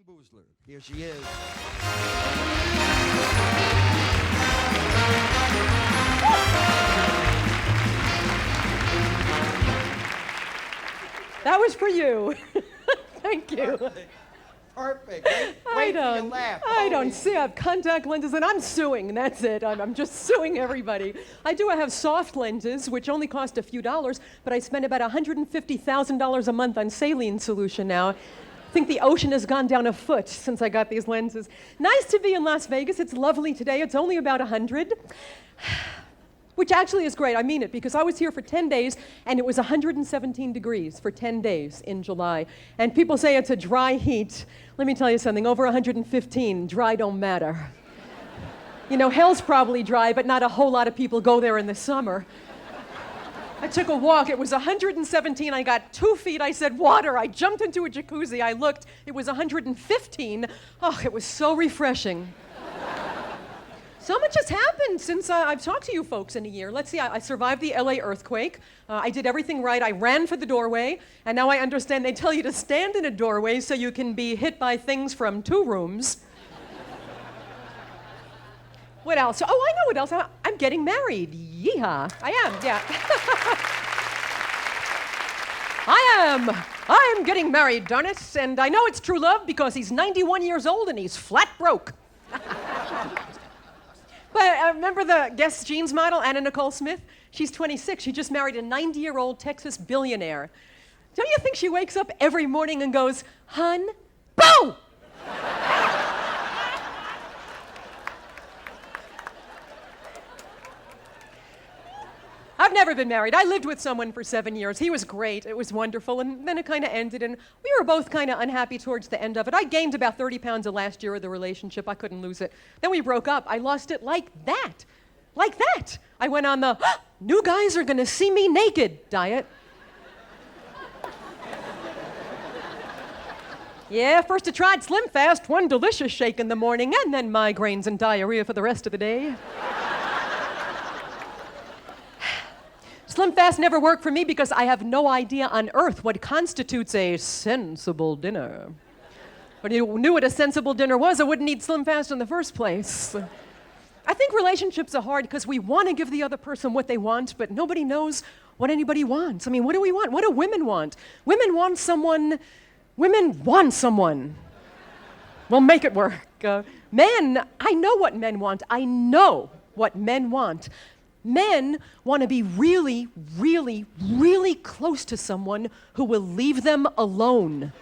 Elayne Boosler. Here she is. That was for you. Thank you. Perfect. Wait till you laugh. I don't see. I have contact lenses, and I'm suing. That's it. I'm just suing everybody. I have soft lenses, which only cost a few dollars, but I spend about $150,000 a month on saline solution now. I think the ocean has gone down a foot since I got these lenses. Nice to be in Las Vegas. It's lovely today. It's only about 100. Which actually is great, I mean it, because I was here for 10 days and it was 117 degrees for 10 days in July. And people say it's a dry heat. Let me tell you something, over 115, dry don't matter. You know, hell's probably dry, but not a whole lot of people go there in the summer. I took a walk, it was 117, I got 2 feet, I said, water. I jumped into a jacuzzi, I looked, it was 115. Oh, it was so refreshing. So much has happened since I've talked to you folks in a year. Let's see, I survived the LA earthquake. I did everything right. I ran for the doorway, and now I understand they tell you to stand in a doorway so you can be hit by things from 2 rooms. What else? Oh, I know what else. I'm getting married. Yeehaw. I am, yeah. I'm getting married, darn it. And I know it's true love because he's 91 years old and he's flat broke. But remember the Guess Jeans model, Anna Nicole Smith? She's 26. She just married a 90-year-old Texas billionaire. Don't you think she wakes up every morning and goes, "Hun, boo!" I've never been married. I lived with someone for 7 years. He was great. It was wonderful. And then it kind of ended, and we were both kind of unhappy towards the end of it. I gained about 30 pounds the last year of the relationship. I couldn't lose it. Then we broke up. I lost it like that. Like that. I went on the new guys are going to see me naked diet. Yeah, first I tried Slim Fast, one delicious shake in the morning, and then migraines and diarrhea for the rest of the day. Slim Fast never worked for me because I have no idea on earth what constitutes a sensible dinner. But if you knew what a sensible dinner was, I wouldn't need Slim Fast in the first place. I think relationships are hard because we want to give the other person what they want, but nobody knows what anybody wants. I mean, what do we want? What do women want? Women want someone. We'll make it work. Men, I know what men want. I know what men want. Men want to be really, really, really close to someone who will leave them alone.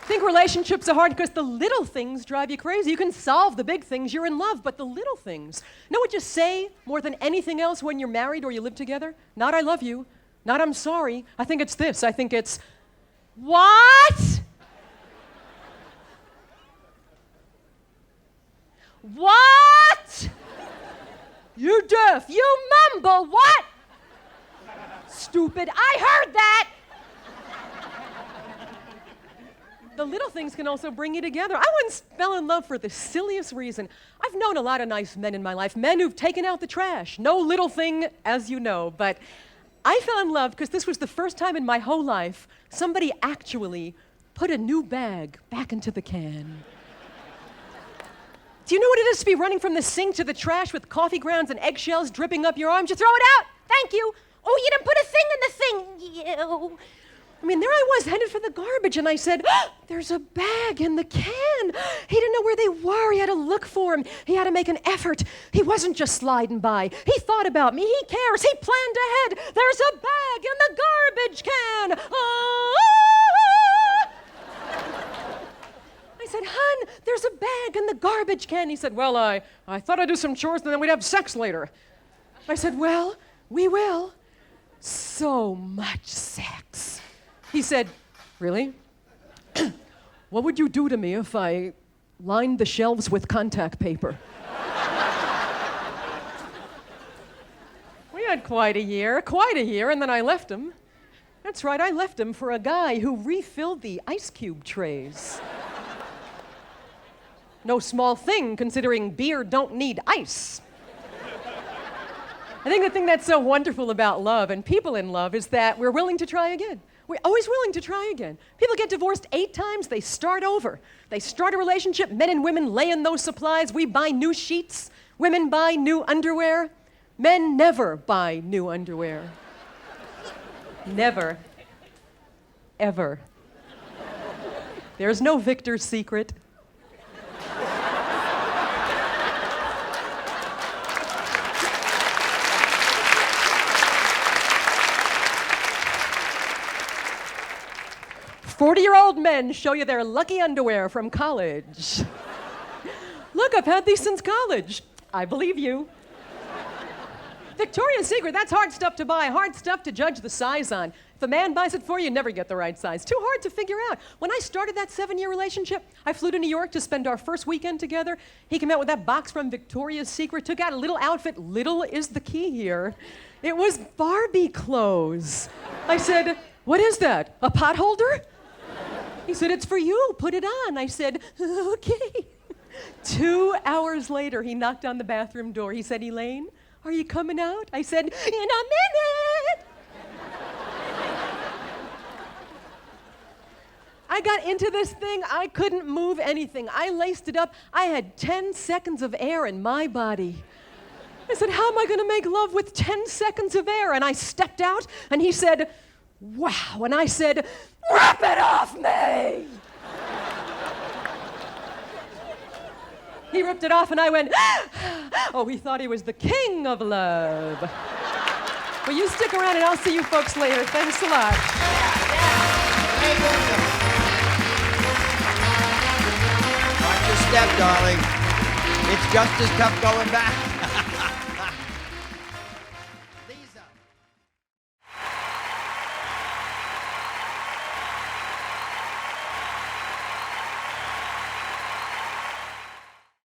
I think relationships are hard because the little things drive you crazy. You can solve the big things, you're in love, but the little things. Know what you say more than anything else when you're married or you live together? Not "I love you." Not "I'm sorry." I think it's this. I think it's, "What? What? You deaf. You mumble. What? Stupid. I heard that." The little things can also bring you together. I once fell in love for the silliest reason. I've known a lot of nice men in my life, men who've taken out the trash. No little thing, as you know, but I fell in love because this was the first time in my whole life somebody actually put a new bag back into the can. Do you know what it is to be running from the sink to the trash with coffee grounds and eggshells dripping up your arms? You throw it out. Thank you. Oh, you didn't put a thing in the thing. Ew. I mean, there I was headed for the garbage, and I said, "There's a bag in the can." He didn't know where they were. He had to look for them. He had to make an effort. He wasn't just sliding by. He thought about me. He cares. He planned ahead. There's a bag in the garbage can. I said, "Hun, there's a bag in the garbage can." He said, "Well, I thought I'd do some chores and then we'd have sex later." I said, "Well, we will. So much sex." He said, "Really? What would you do to me if I lined the shelves with contact paper?" We had quite a year, and then I left him. That's right, I left him for a guy who refilled the ice cube trays. No small thing, considering beer don't need ice. I think the thing that's so wonderful about love and people in love is that we're willing to try again. We're always willing to try again. People get divorced 8 times, they start over. They start a relationship, men and women lay in those supplies. We buy new sheets, women buy new underwear. Men never buy new underwear. Never. Ever. There's no Victor's Secret. "40-year-old men show you their lucky underwear from college." "Look, I've had these since college." I believe you. Victoria's Secret, that's hard stuff to buy, hard stuff to judge the size on. If a man buys it for you, you never get the right size. Too hard to figure out. When I started that 7-year relationship, I flew to New York to spend our first weekend together. He came out with that box from Victoria's Secret, took out a little outfit. Little is the key here. It was Barbie clothes. I said, "What is that, a pot holder?" He said, "It's for you, put it on." I said, "Okay." 2 hours later, he knocked on the bathroom door. He said, "Elayne, are you coming out?" I said, "In a minute." I got into this thing, I couldn't move anything. I laced it up. I had 10 seconds of air in my body. I said, "How am I gonna make love with 10 seconds of air?" And I stepped out, and he said, "Wow." And I said, "Rip it off me!" He ripped it off, and I went, oh, he thought he was the king of love. Well, you stick around, and I'll see you folks later. Thanks a lot. Elayne Boosler. Watch your step, darling. It's just as tough going back.